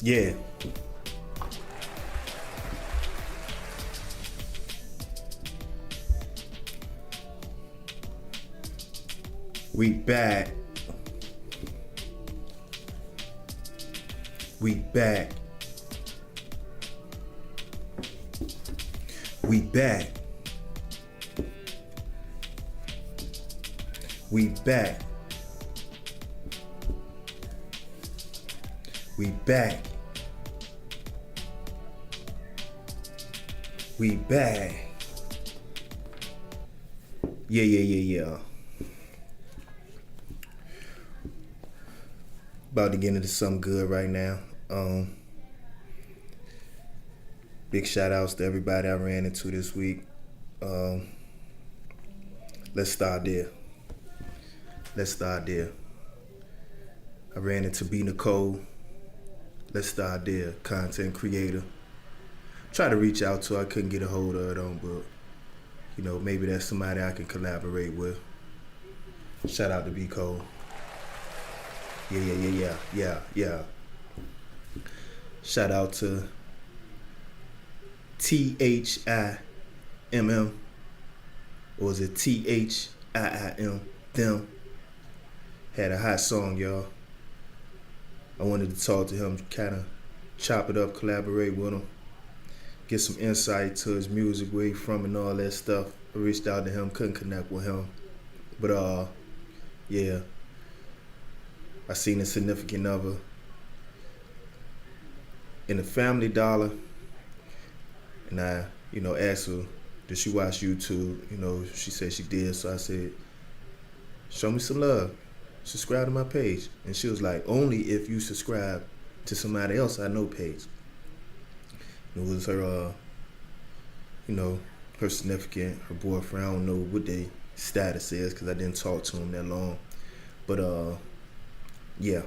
Yeah. We back. We back. We back. We back. We back. We back. Yeah. About to get into something good right now. Big shout outs to everybody I ran into this week. Let's start there. I ran into B. Nicole. Let's start there. Content creator. Try to reach out to her. I couldn't get a hold of her though, but maybe that's somebody I can collaborate with. Shout out to B. Cole. Yeah. Shout out to THIMM, or is it THIIM? Them. Had a hot song, y'all. I wanted to talk to him, kind of chop it up, collaborate with him, get some insight to his music, where he from and all that stuff. I reached out to him, couldn't connect with him. But yeah. I seen a significant other in the Family Dollar, and I, asked her, did she watch YouTube? She said she did, so I said, show me some love. Subscribe to my page. And she was like, only if you subscribe to somebody else I know page. It was her, her significant, her boyfriend. I don't know what their status is because I didn't talk to him that long. But yeah.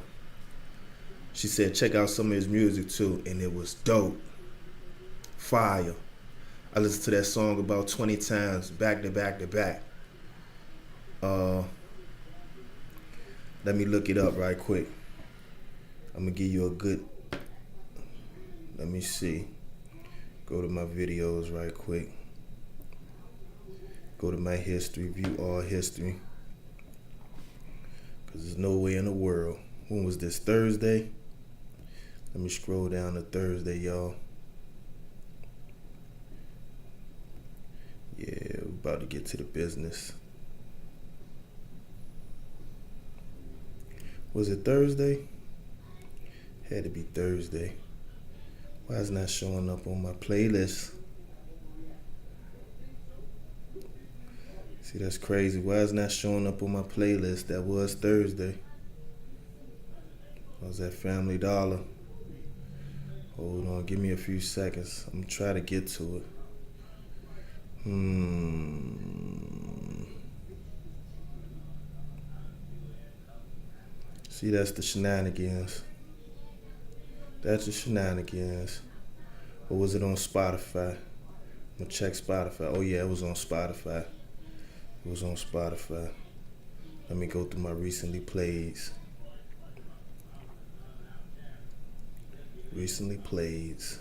She said check out some of his music too, and it was dope. Fire. I listened to that song about 20 times, back to back to back. Let me look it up right quick. I'm gonna give you a good, let me see. Go to my videos right quick. Go to my history, view all history. Because there's no way in the world. When was this, Thursday? Let me scroll down to Thursday, y'all. Yeah, we're about to get to the business. Was it Thursday? Had to be Thursday. Why is it not showing up on my playlist? See, that's crazy. Why is it not showing up on my playlist? That was Thursday. I was at Family Dollar. Hold on, give me a few seconds. I'm gonna try to get to it. See, that's the shenanigans. That's the shenanigans. Or was it on Spotify? I'm gonna check Spotify. Oh yeah, it was on Spotify. It was on Spotify. Let me go through my recently plays. Recently plays.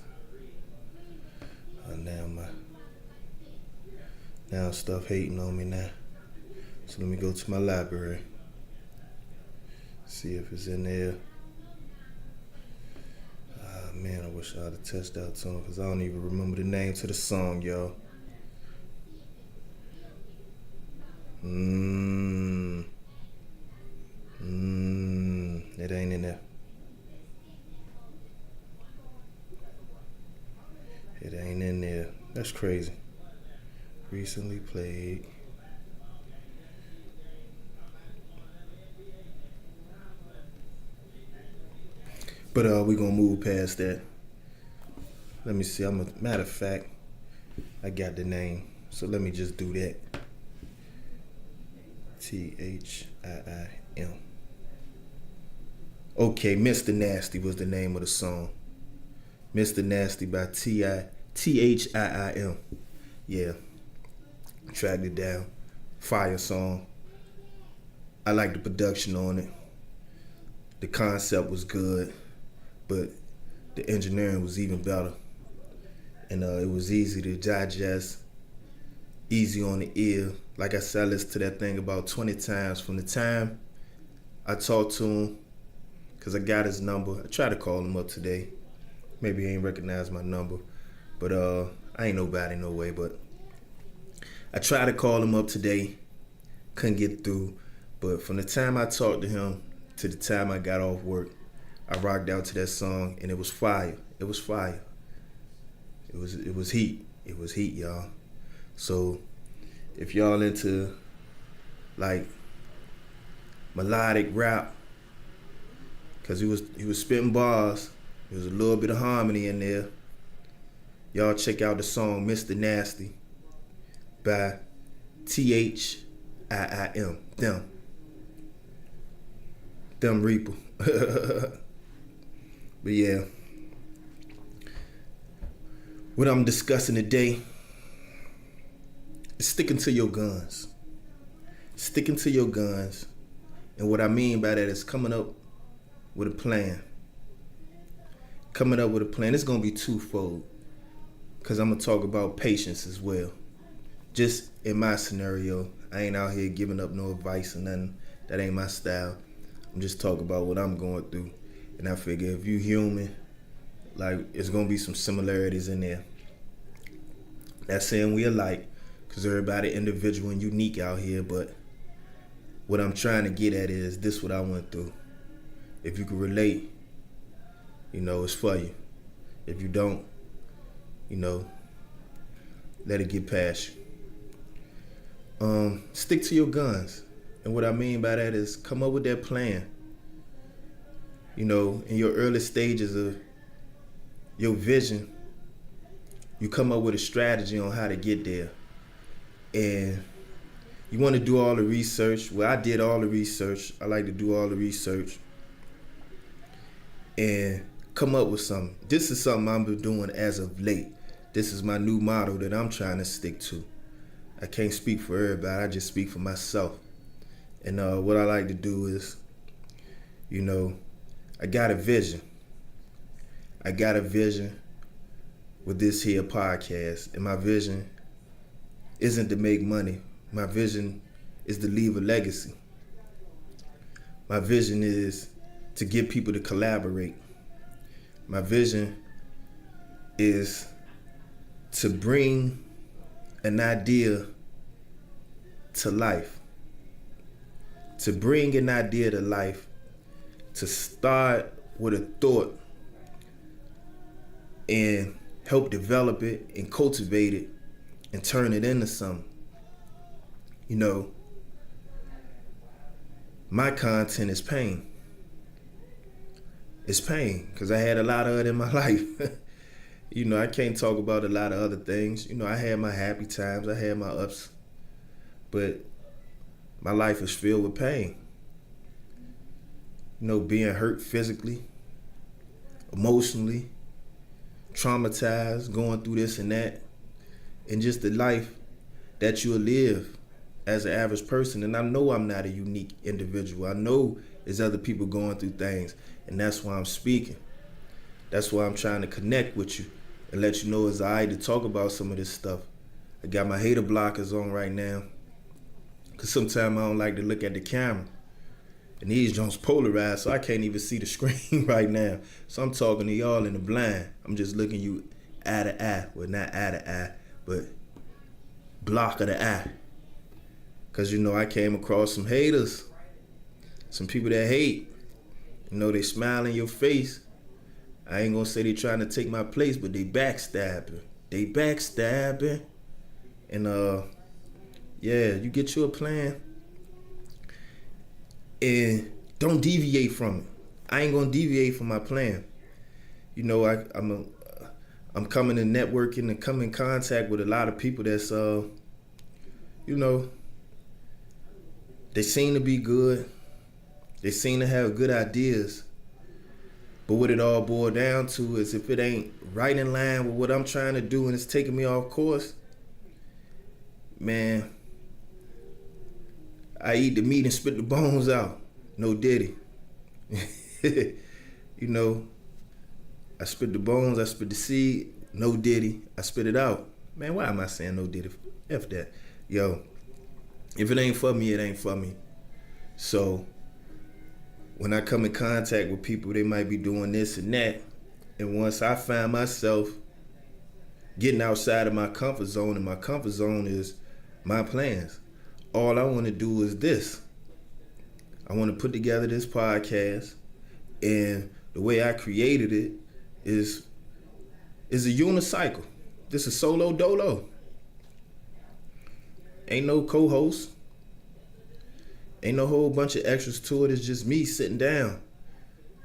Now stuff hating on me now. So let me go to my library. See if it's in there. Ah man, I wish I had a test out song because I don't even remember the name to the song, y'all. It ain't in there. It ain't in there. That's crazy. Recently played. But we gonna move past that. Let me see. Matter of fact, I got the name. So let me just do that. THIIM. Okay, Mr. Nasty was the name of the song. Mr. Nasty by THIIM. Yeah. Tracked it down. Fire song. I like the production on it. The concept was good, but the engineering was even better, and it was easy to digest, easy on the ear. Like I said, I listened to that thing about 20 times from the time I talked to him, because I got his number. I tried to call him up today. Maybe he ain't recognize my number, but I ain't nobody no way. But I tried to call him up today, couldn't get through. But from the time I talked to him to the time I got off work, I rocked out to that song, and it was fire. It was fire. It was heat. It was heat, y'all. So if y'all into like melodic rap, cause he was spitting bars, there was a little bit of harmony in there. Y'all check out the song "Mr. Nasty" by T.H.I.I.M. Them Reaper. But yeah, what I'm discussing today is sticking to your guns. Sticking to your guns. And what I mean by that is coming up with a plan. Coming up with a plan. It's going to be twofold, because I'm going to talk about patience as well. Just in my scenario, I ain't out here giving up no advice or nothing. That ain't my style. I'm just talking about what I'm going through. And I figure if you human, like, it's going to be some similarities in there. Not saying we alike, because everybody individual and unique out here, but what I'm trying to get at is this: what I went through. If you can relate, it's for you. If you don't, let it get past you. Stick to your guns. And what I mean by that is come up with that plan. In your early stages of your vision, you come up with a strategy on how to get there. And you want to do all the research. Well, I did all the research. I like to do all the research and come up with something. This is something I'm doing as of late. This is my new motto that I'm trying to stick to. I can't speak for everybody. I just speak for myself. And what I like to do is, I got a vision. I got a vision with this here podcast. And my vision isn't to make money. My vision is to leave a legacy. My vision is to get people to collaborate. My vision is to bring an idea to life. To bring an idea to life, to start with a thought and help develop it and cultivate it and turn it into something. My content is pain. It's pain, because I had a lot of it in my life. I can't talk about a lot of other things. I had my happy times, I had my ups, but my life is filled with pain. Being hurt physically, emotionally, traumatized, going through this and that, and just the life that you'll live as an average person. And I know I'm not a unique individual. I know there's other people going through things, and that's why I'm speaking. That's why I'm trying to connect with you and let you know it's all right to talk about some of this stuff. I got my hater blockers on right now, because sometimes I don't like to look at the camera. And these joints polarized, so I can't even see the screen right now. So I'm talking to y'all in the blind. I'm just looking you eye to eye. Well, not eye to eye, but block of the eye. Because, I came across some haters. Some people that hate. They smile in your face. I ain't going to say they trying to take my place, but they backstabbing. And, yeah, you get you a plan. And don't deviate from it. I ain't gonna deviate from my plan. I'm coming to networking and come in contact with a lot of people that's they seem to be good. They seem to have good ideas. But what it all boils down to is if it ain't right in line with what I'm trying to do and it's taking me off course, man, I eat the meat and spit the bones out. No diddy. I spit the bones, I spit the seed, no diddy, I spit it out. Man, why am I saying no diddy? F that. Yo, if it ain't for me, it ain't for me. So when I come in contact with people, they might be doing this and that. And once I find myself getting outside of my comfort zone, and my comfort zone is my plans, all I want to do is this. I want to put together this podcast, and the way I created it is a unicycle. This is solo dolo. Ain't no co-host. Ain't no whole bunch of extras to it. It's just me sitting down,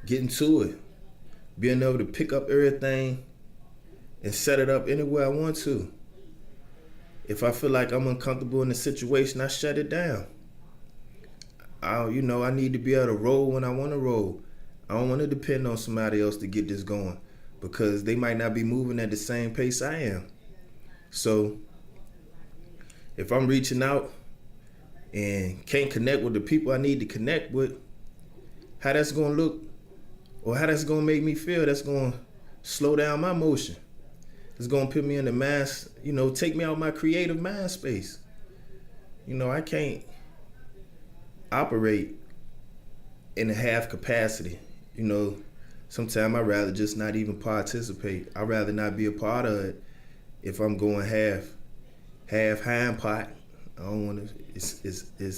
getting to it, being able to pick up everything and set it up anywhere I want to. If I feel like I'm uncomfortable in the situation, I shut it down. I need to be able to roll when I want to roll. I don't want to depend on somebody else to get this going, because they might not be moving at the same pace I am. So if I'm reaching out and can't connect with the people I need to connect with, how that's going to look or how that's going to make me feel, that's going to slow down my motion. It's going to put me in the mass, take me out of my creative mind space. I can't operate in a half capacity. Sometimes I'd rather just not even participate. I'd rather not be a part of it if I'm going half hind pot. I don't want to, is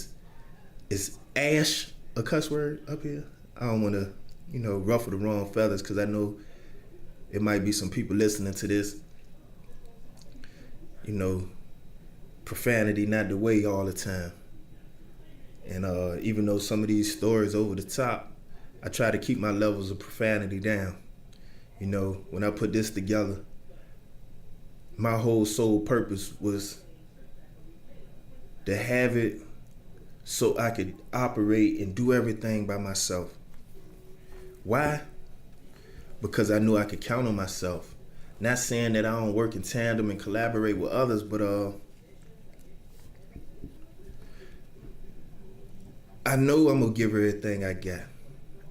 ash a cuss word up here? I don't want to, ruffle the wrong feathers, because I know it might be some people listening to this. Profanity not the way all the time. And even though some of these stories over the top, I try to keep my levels of profanity down. When I put this together, my whole sole purpose was to have it so I could operate and do everything by myself. Why? Because I knew I could count on myself. Not saying that I don't work in tandem and collaborate with others, but I know I'm gonna give everything I got.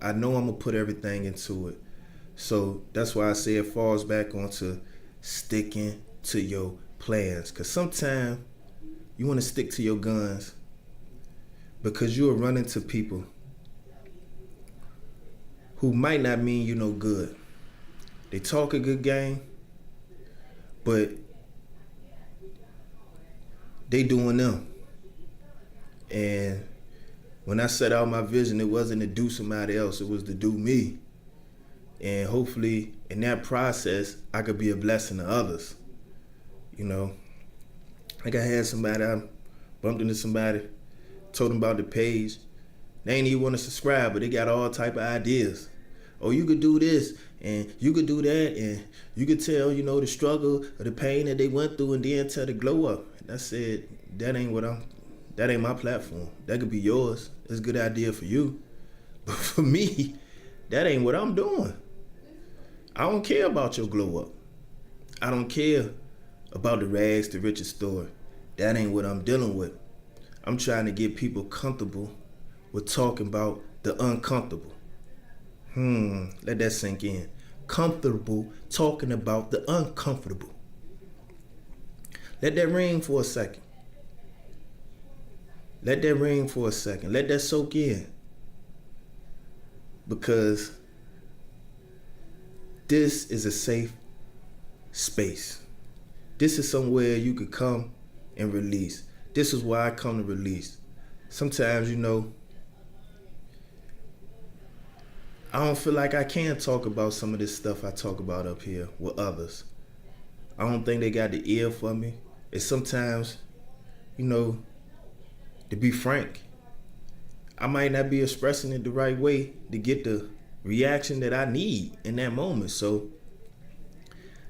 I know I'm gonna put everything into it. So that's why I say it falls back onto sticking to your plans. Because sometimes you want to stick to your guns because you'll run into people who might not mean you no good. They talk a good game, but they doing them. And when I set out my vision, it wasn't to do somebody else, it was to do me. And hopefully in that process, I could be a blessing to others. Like I had somebody, I bumped into somebody, told them about the page. They ain't even want to subscribe, but they got all type of ideas. Oh, you could do this, and you could do that, and you could tell, the struggle or the pain that they went through, and then tell the glow up. And I said, that ain't my platform. That could be yours. It's a good idea for you. But for me, that ain't what I'm doing. I don't care about your glow up. I don't care about the rags to riches story. That ain't what I'm dealing with. I'm trying to get people comfortable with talking about the uncomfortable. Let that sink in. Comfortable talking about the uncomfortable. Let that ring for a second. Let that ring for a second. Let that soak in. Because this is a safe space. This is somewhere you could come and release. This is why I come to release. Sometimes, I don't feel like I can talk about some of this stuff I talk about up here with others. I don't think they got the ear for me. It's sometimes, to be frank, I might not be expressing it the right way to get the reaction that I need in that moment. So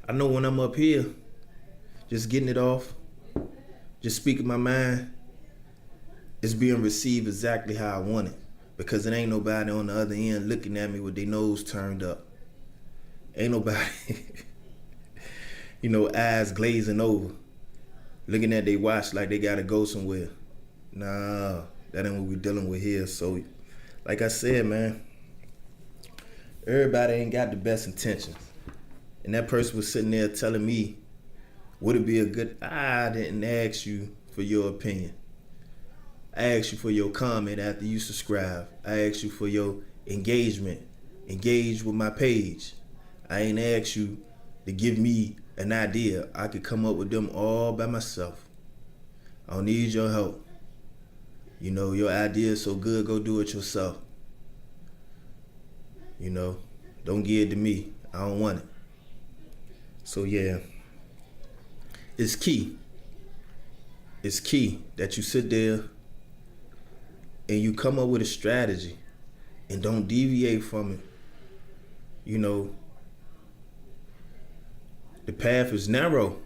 I know when I'm up here, just getting it off, just speaking my mind, it's being received exactly how I want it. Because it ain't nobody on the other end looking at me with their nose turned up. Ain't nobody, eyes glazing over, looking at their watch like they gotta go somewhere. Nah, that ain't what we dealing with here. So, like I said, man, everybody ain't got the best intentions. And that person was sitting there telling me, would it be a good, I didn't ask you for your opinion. I asked you for your comment after you subscribe. I asked you for your engagement. Engage with my page. I ain't asked you to give me an idea. I could come up with them all by myself. I don't need your help. You know, your idea is so good, go do it yourself. You know, don't give it to me. I don't want it. So yeah, it's key. It's key that you sit there and you come up with a strategy and don't deviate from it. You know, the path is narrow.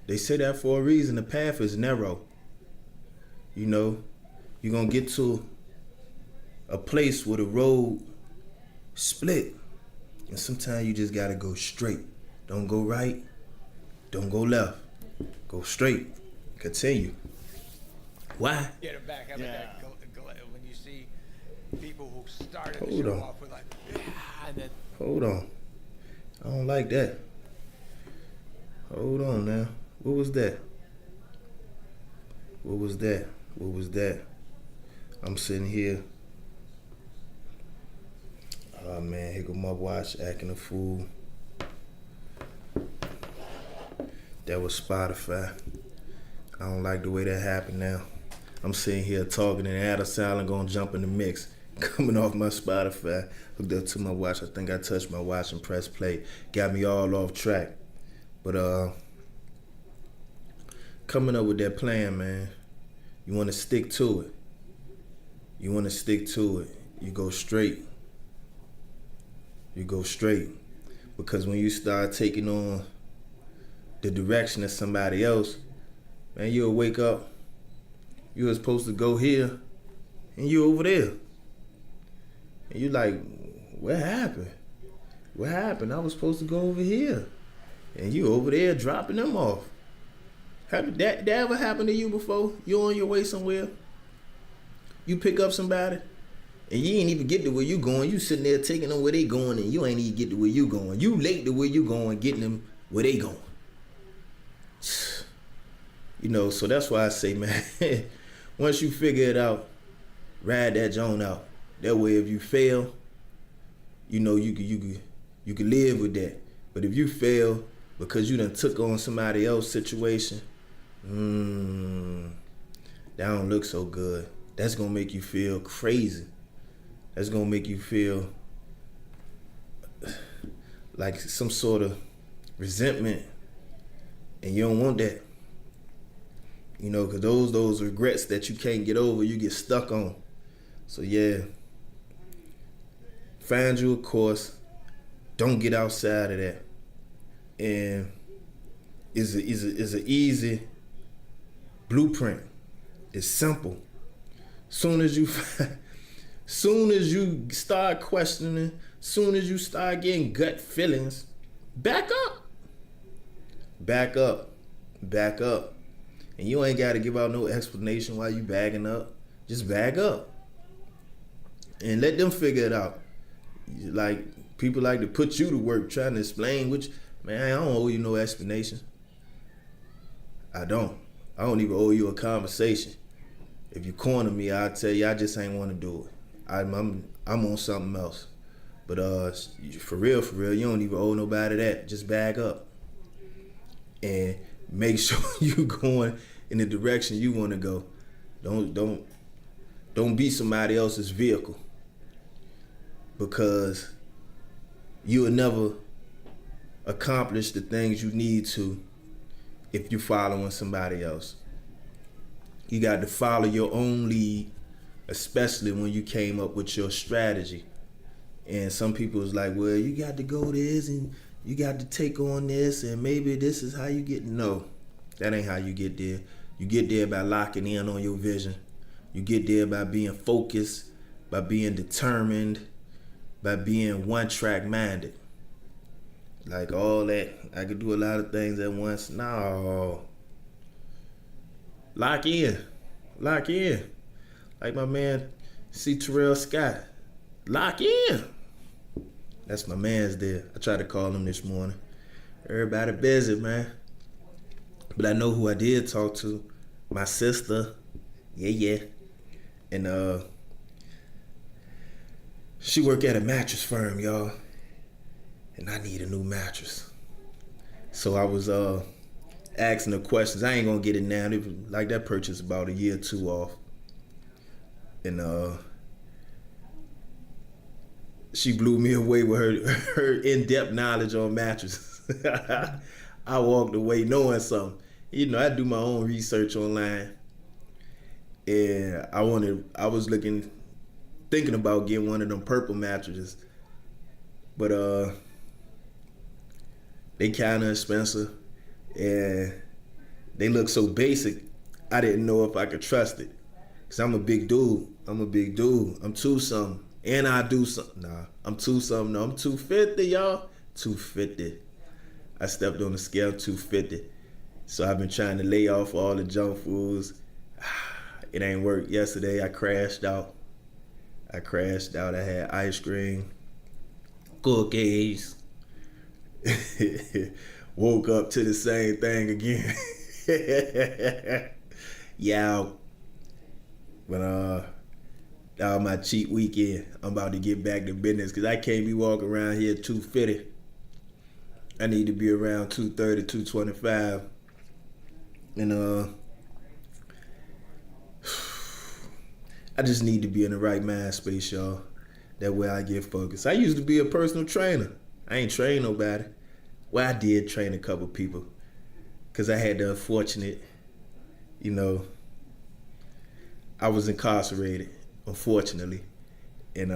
They say that for a reason. The path is narrow. You know, you're gonna get to a place where the road split. And sometimes you just gotta go straight. Don't go right. Don't go left. Go straight. Continue. Why? Get it back. Yeah. When you see people who started Hold the show on. off with like, yeah, and then Hold on. I don't like that. Hold on now. What was that? What was that? What was that? I'm sitting here. Oh man, here go my watch acting a fool. That was Spotify. I don't like the way that happened now. I'm sitting here talking and Adam Silent gonna jump in the mix. Coming off my Spotify, hooked up to my watch. I think I touched my watch and pressed play. Got me all off track. But coming up with that plan, man. You wanna stick to it. You wanna stick to it. You go straight. You go straight. Because when you start taking on the direction of somebody else, man, you'll wake up. You were supposed to go here, and you over there. And you like, what happened? What happened? I was supposed to go over here. And you over there dropping them off. That ever happened to you before? You on your way somewhere? You pick up somebody, and you ain't even get to where you going. You sitting there taking them where they going, and you ain't even get to where you going. You late to where you going, getting them where they going. You know, so that's why I say, man, once you figure it out, ride that joint out. That way, if you fail, you know you can live with that. But if you fail because you done took on somebody else's situation, that don't look so good. That's gonna make you feel crazy. That's gonna make you feel like some sort of resentment, and you don't want that. You know, cause those regrets that you can't get over, you get stuck on. So yeah, find you a course. Don't get outside of that. And is an easy blueprint. It's simple. Soon as you start questioning, soon as you start getting gut feelings, back up. Back up. Back up. And you ain't got to give out no explanation why you bagging up. Just bag up. And let them figure it out. Like, people like to put you to work trying to explain which, man, I don't owe you no explanation. I don't even owe you a conversation. If you corner me, I'll tell you I just ain't want to do it. I'm on something else. But for real, you don't even owe nobody that. Just bag up. And make sure you going in the direction you want to go. Don't be somebody else's vehicle, because you will never accomplish the things you need to if you're following somebody else. You got to follow your own lead, especially when you came up with your strategy. And some people is like, well, you got to go this and you got to take on this and maybe this is how you get. No, that ain't how you get there. You get there by locking in on your vision. You get there by being focused, by being determined, by being one-track minded. Like all that, I could do a lot of things at once. No. Lock in. Lock in. Like my man C. Terrell Scott. Lock in. That's my man's there. I tried to call him this morning. Everybody busy, man. But I know who I did talk to. My sister. Yeah. And she work at a mattress firm, y'all. And I need a new mattress. So I was asking her questions. I ain't gonna get it now. It was like that purchase about a year or two off. And she blew me away with her in-depth knowledge on mattresses. I walked away knowing something. You know, I do my own research online, and I was thinking about getting one of them purple mattresses, but they kind of expensive, and they look so basic. I didn't know if I could trust it, cause I'm a big dude. I'm two something. And I do something. Nah, I'm two something. No, I'm 250, y'all. 250. I stepped on the scale, 250. So I've been trying to lay off all the junk foods. It ain't worked. Yesterday I crashed out. I had ice cream, cookies. Woke up to the same thing again. Yeah. But my cheat weekend, I'm about to get back to business because I can't be walking around here 250. I need to be around 230, 225. And I just need to be in the right mind space, y'all. That way I get focused. I used to be a personal trainer. I ain't trained nobody. Well, I did train a couple people because I had the unfortunate, I was incarcerated, unfortunately. And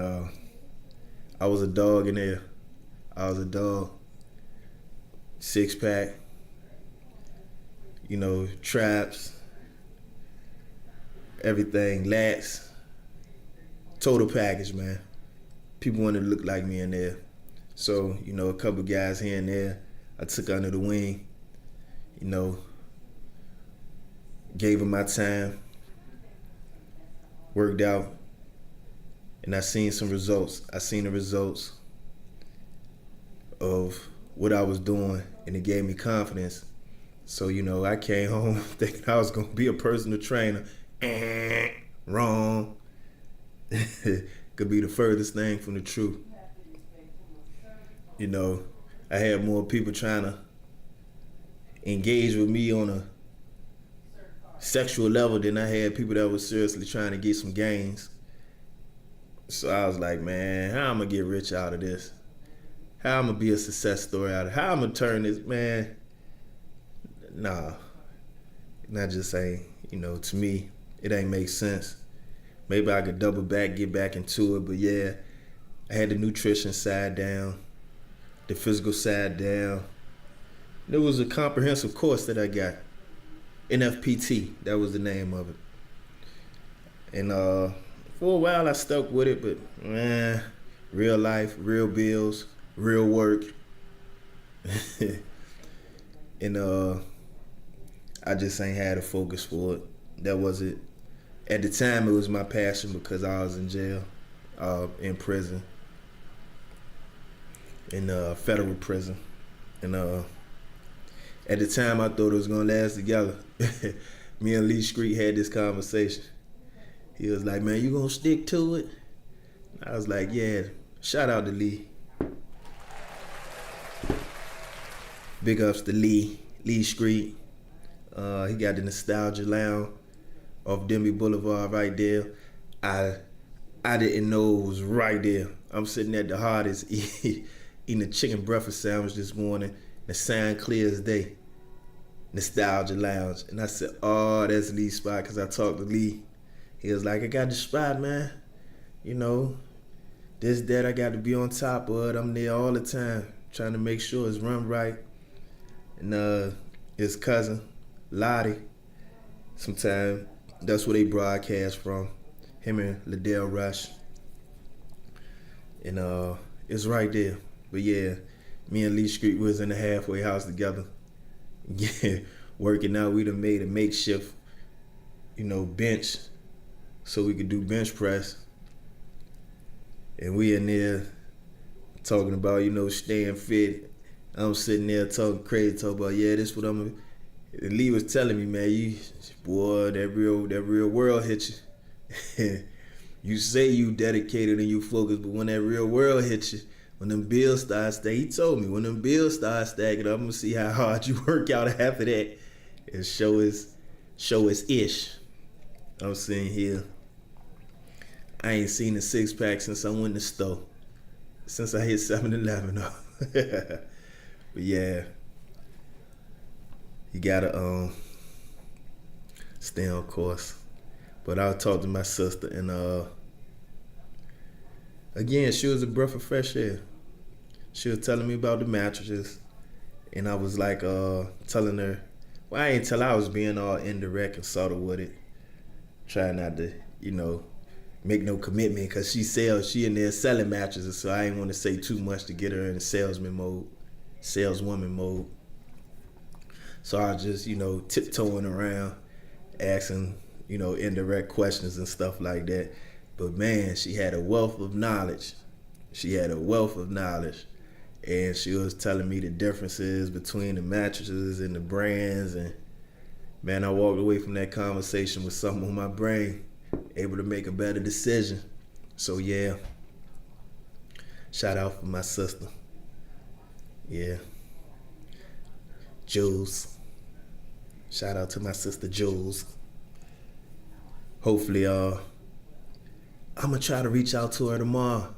I was a dog in there. I was a dog. 6-pack, traps, everything, lats, total package, man. People wanted to look like me in there. So, a couple guys here and there, I took under the wing, gave them my time, worked out, and I seen some results. I seen the results of what I was doing, and it gave me confidence. So, I came home thinking I was gonna be a personal trainer. Wrong. Could be the furthest thing from the truth. I had more people trying to engage with me on a sexual level than I had people that were seriously trying to get some gains. So I was like, man, how I'm gonna get rich out of this? How I'm gonna be a success story out of it? How I'm gonna turn this, man? Nah, not just saying, to me, it ain't make sense. Maybe I could double back, get back into it, but yeah, I had the nutrition side down, the physical side down. There was a comprehensive course that I got, NFPT, that was the name of it. And for a while I stuck with it, but real life, real bills, real work. And I just ain't had a focus for it. That was it. At the time, it was my passion because I was in jail, in prison, in federal prison. And at the time, I thought it was gonna last together. Me and Letsgettuit had this conversation. He was like, man, you gonna stick to it? I was like, yeah. Shout out to Lee. Big ups to Letsgettuit. He got the Nostalgia Lounge off Denby Boulevard right there. I didn't know it was right there. I'm sitting at the hardest eating a chicken breakfast sandwich this morning. The sound clear as day. Nostalgia Lounge. And I said, oh, that's Lee's spot, because I talked to Lee. He was like, I got the spot, man. This, that, I got to be on top of it. I'm there all the time, trying to make sure it's run right. And his cousin, Lottie, sometime, that's where they broadcast from. Him and Liddell Rush. And it's right there. But yeah, me and Letsgettuit was in the halfway house together. Yeah, working out. We done made a makeshift, bench so we could do bench press. And we in there talking about, staying fit. I'm sitting there talking crazy, talking about, yeah, this what I'm. And Lee was telling me, man, you boy, that real world hit you. You say you dedicated and you focused, but when that real world hits you, when them bills start stacking, he told me when them bills start stacking, I'm gonna see how hard you work out after that, and show his ish. I'm sitting here. I ain't seen a six pack since I went to the store. Since I hit 7-Eleven. But yeah, you gotta stay on course. But I'll talk to my sister, and again, she was a breath of fresh air. She was telling me about the mattresses, and I was like telling her, well, I ain't tell her, I was being all indirect and subtle with it, trying not to, make no commitment, because she in there selling mattresses, so I ain't want to say too much to get her in a saleswoman mode. So I was just, tiptoeing around, asking, indirect questions and stuff like that. But man, she had a wealth of knowledge. And she was telling me the differences between the mattresses and the brands. And man, I walked away from that conversation with something on my brain, able to make a better decision. So yeah, shout out for my sister. Yeah, Jules. Shout out to my sister Jules. Hopefully, I'm gonna try to reach out to her tomorrow.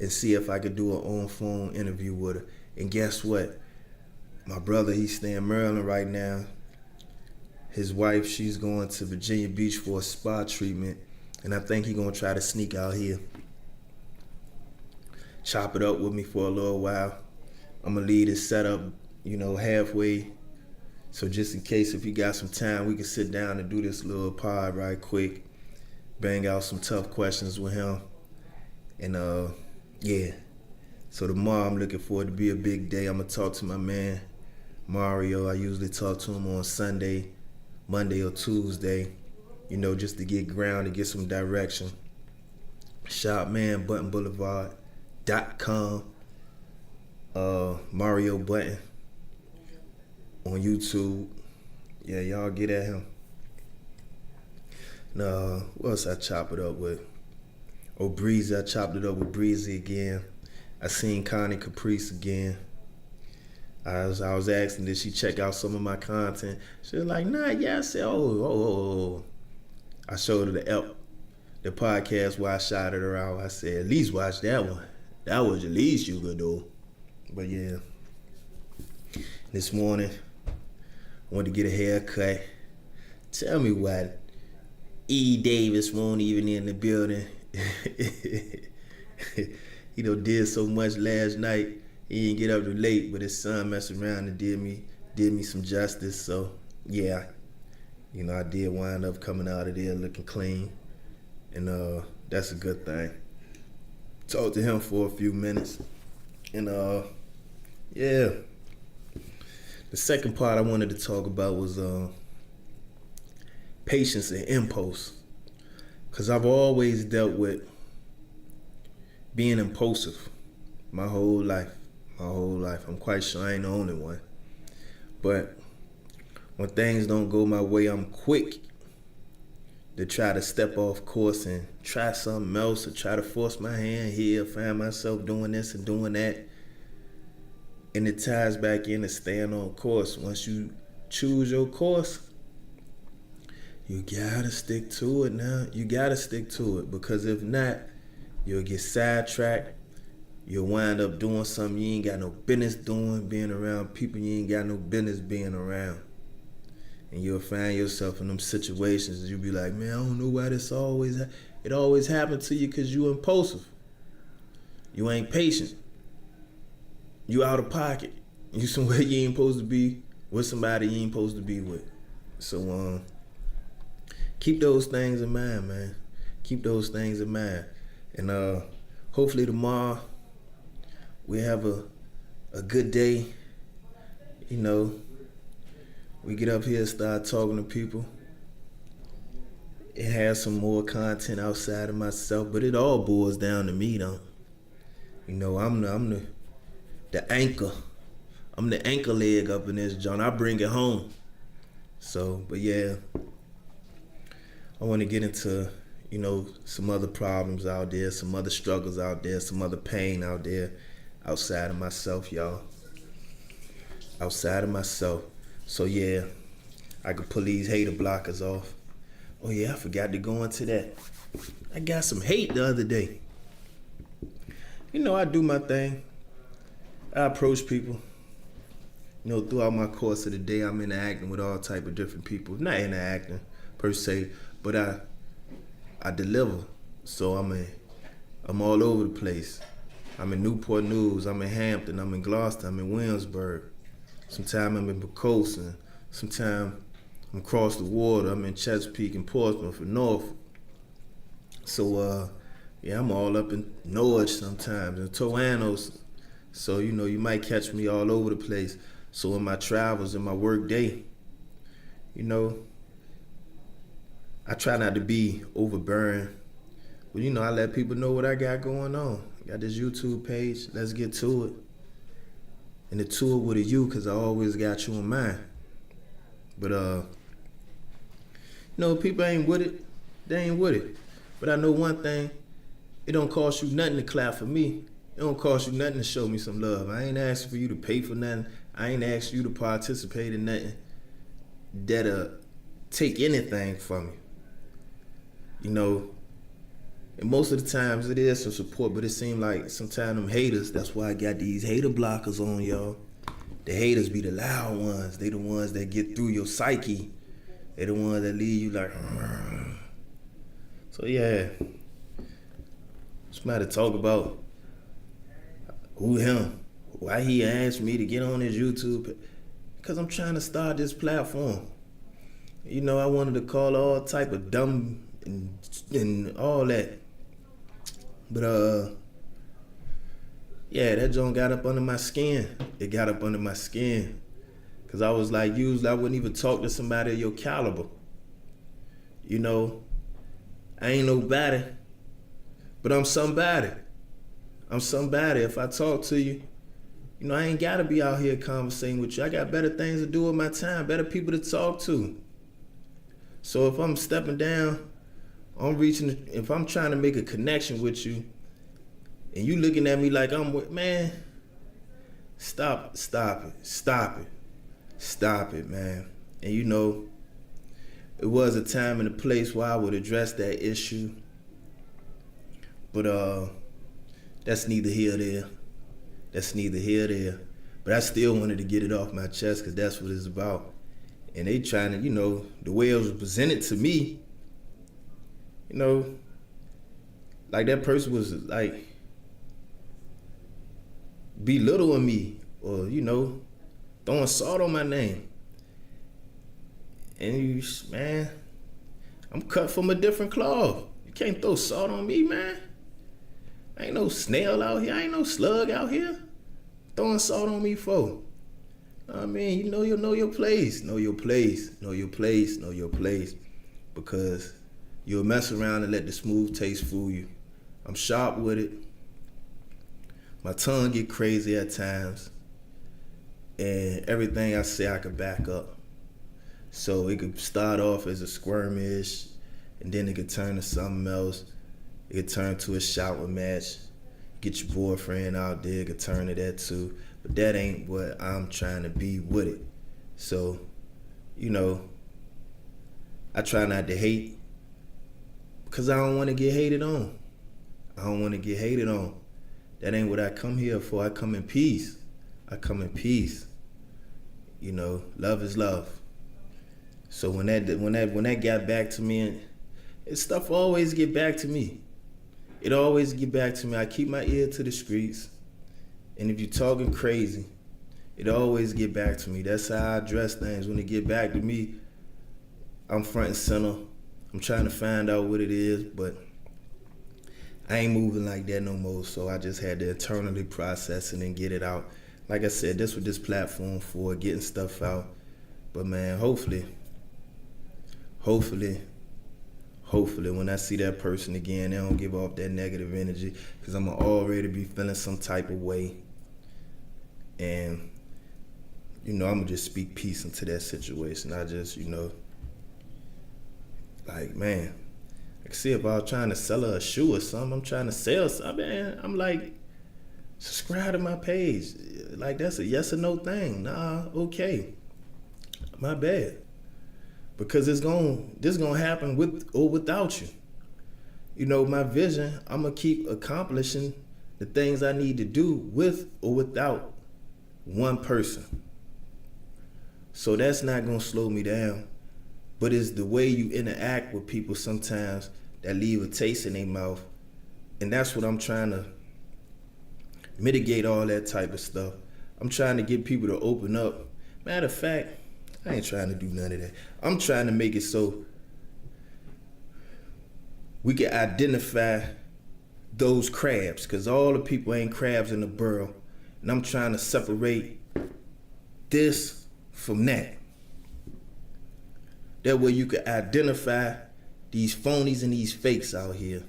And see if I could do an on-phone interview with her. And guess what? My brother, he's staying in Maryland right now. His wife, she's going to Virginia Beach for a spa treatment. And I think he's gonna try to sneak out here. Chop it up with me for a little while. I'm gonna leave this setup, halfway. So just in case, if you got some time, we can sit down and do this little pod right quick. Bang out some tough questions with him. And yeah. So tomorrow I'm looking forward to be a big day. I'm gonna talk to my man Mario. I usually talk to him on Sunday, Monday or Tuesday, just to get grounded, get some direction. ShopmanButtonBoulevard.com. Mario Button on YouTube. Yeah, y'all get at him. Now, what else I chop it up with? Oh, Breezy, I chopped it up with Breezy again. I seen Connie Caprice again. I was asking, did she check out some of my content? She was like, nah, yeah. I said, oh. I showed her the podcast where I shouted her out. I said, at least watch that one. That was the least you could do. But yeah, this morning, I wanted to get a haircut. Tell me why E. Davis won't even in the building. He did so much last night. He didn't get up too late, but his son messed around and did me some justice. So yeah, I did wind up coming out of there looking clean, and that's a good thing. Talked to him for a few minutes, and yeah. The second part I wanted to talk about was patience and impulse, because I've always dealt with being impulsive my whole life. I'm quite sure I ain't the only one. But when things don't go my way, I'm quick to try to step off course and try something else, or try to force my hand here, find myself doing this and doing that. And it ties back into staying on course. Once you choose your course, you gotta stick to it now. You gotta stick to it, because if not, you'll get sidetracked. You'll wind up doing something you ain't got no business doing, being around people you ain't got no business being around. And you'll find yourself in them situations and you'll be like, man, I don't know why this it always happened to you, because you impulsive. You ain't patient. You out of pocket. You somewhere you ain't supposed to be, with somebody you ain't supposed to be with. So keep those things in mind, man. Keep those things in mind. And hopefully tomorrow we have a good day. We get up here and start talking to people. It has some more content outside of myself, but it all boils down to me, though. I'm the anchor. I'm the anchor leg up in this joint. I bring it home. So, but yeah, I want to get into, some other problems out there, some other struggles out there, some other pain out there, outside of myself, y'all. Outside of myself. So yeah, I could pull these hater blockers off. Oh yeah, I forgot to go into that. I got some hate the other day. I do my thing. I approach people. Throughout my course of the day, I'm interacting with all type of different people. Not interacting per se, but I deliver. So I'm all over the place. I'm in Newport News, I'm in Hampton, I'm in Gloucester, I'm in Williamsburg. Sometimes I'm in Pocosin. Sometimes I'm across the water. I'm in Chesapeake and Portsmouth and Norfolk. So yeah, I'm all up in Norwich sometimes and Toanos. So you might catch me all over the place. So in my travels, in my work day, I try not to be overbearing. But I let people know what I got going on. I got this YouTube page. Let's get to it. And the tour with a you, cause I always got you in mind. But people ain't with it. They ain't with it. But I know one thing. It don't cost you nothing to clap for me. It don't cost you nothing to show me some love. I ain't asking for you to pay for nothing. I ain't asking you to participate in nothing that'll take anything from you. And most of the times it is some support, but it seems like sometimes them haters, that's why I got these hater blockers on, y'all. The haters be the loud ones. They the ones that get through your psyche. They the ones that leave you like, "Rrr." So yeah, just matter to talk about who him, why he asked me to get on his YouTube, because I'm trying to start this platform. I wanted to call all type of dumb and all that. But yeah, that joint got up under my skin. It got up under my skin. Cause I was like, usually I wouldn't even talk to somebody of your caliber. I ain't nobody, but I'm somebody. I'm somebody. If I talk to you, I ain't gotta be out here conversating with you. I got better things to do with my time, better people to talk to. So if I'm stepping down, if I'm trying to make a connection with you, and you looking at me like man, stop it, man. And it was a time and a place where I would address that issue, but that's neither here nor there. But I still wanted to get it off my chest because that's what it's about. And they trying to, the way it was presented to me, like that person was like belittling me or, throwing salt on my name. And man, I'm cut from a different cloth. You can't throw salt on me, man. I ain't no snail out here. I ain't no slug out here throwing salt on me for. I mean, you'll know your place. Know your place. Know your place. Know your place. Because you'll mess around and let the smooth taste fool you. I'm sharp with it. My tongue get crazy at times. And everything I say I could back up. So it could start off as a skirmish, and then it could turn to something else. It could turn to a shower match. Get your boyfriend out there, it could turn to that too. But that ain't what I'm trying to be with it. So, I try not to hate because I don't want to get hated on. I don't want to get hated on. That ain't what I come here for. I come in peace. I come in peace. Love is love. So when that got back to me, and stuff always get back to me. It always get back to me. I keep my ear to the streets, and if you're talking crazy, it always get back to me. That's how I address things. When it get back to me, I'm front and center. I'm trying to find out what it is, but I ain't moving like that no more. So I just had to internally process it and get it out. Like I said, that's what this platform for, getting stuff out. But man, hopefully, hopefully when I see that person again, they don't give off that negative energy, because I'm gonna already be feeling some type of way. And, I'm gonna just speak peace into that situation. I just, like, man, like, see, if I was trying to sell her a shoe or something, I'm trying to sell something, man, I'm like, subscribe to my page. Like, that's a yes or no thing. Nah, okay. My bad. Because this gonna happen with or without you. My vision, I'm gonna keep accomplishing the things I need to do with or without one person. So that's not gonna slow me down. But it's the way you interact with people sometimes that leave a taste in their mouth. And that's what I'm trying to mitigate, all that type of stuff. I'm trying to get people to open up. Matter of fact, I ain't trying to do none of that. I'm trying to make it so we can identify those crabs, because all the people ain't crabs in the barrel. And I'm trying to separate this from that. That way you can identify these phonies and these fakes out here.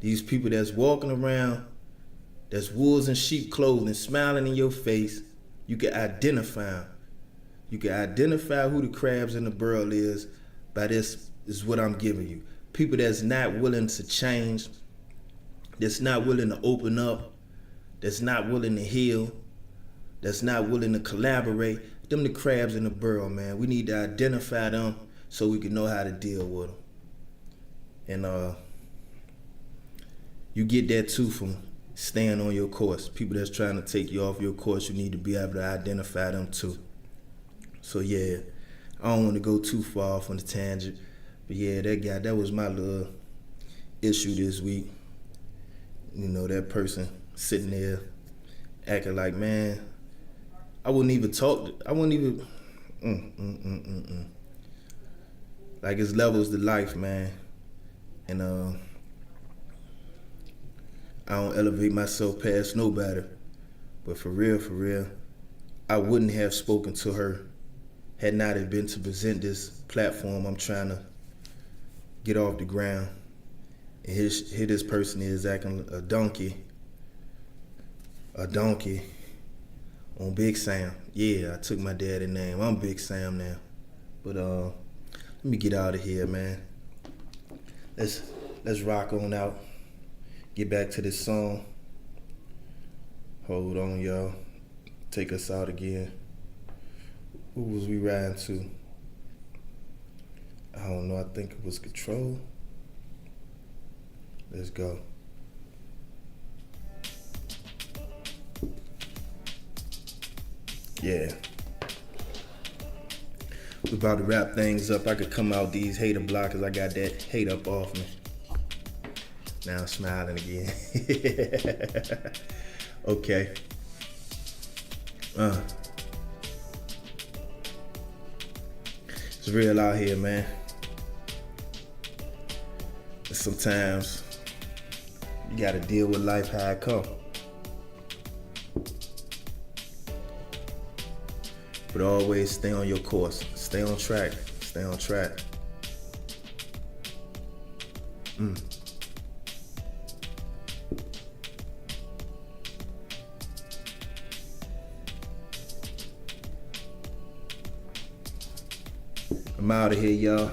These people that's walking around, that's wolves in sheep clothing, smiling in your face. You can identify them. You can identify who the crabs in the barrel is by this is what I'm giving you. People that's not willing to change, that's not willing to open up, that's not willing to heal, that's not willing to collaborate. Them the crabs in the barrel, man. We need to identify them so we can know how to deal with them. And you get that too from staying on your course. People that's trying to take you off your course, you need to be able to identify them too. So yeah, I don't want to go too far off on the tangent, but yeah, that was my little issue this week. That person sitting there acting like, man, I wouldn't even talk. I wouldn't even. Like, it's levels to life, man, and I don't elevate myself past nobody, but for real, I wouldn't have spoken to her had not it been to present this platform I'm trying to get off the ground. And here this person is acting a donkey on Big Sam. Yeah, I took my daddy's name. I'm Big Sam now. But let me get out of here, man. Let's rock on out. Get back to this song. Hold on, y'all. Take us out again. Who was we riding to? I don't know. I think it was Control. Let's go. Yeah. We about to wrap things up. I could come out these hater blockers. I got that hate up off me. Now I'm smiling again. Okay. It's real out here, man. And sometimes you gotta deal with life how it come. But always stay on your course. Stay on track. Stay on track. I'm out of here, y'all.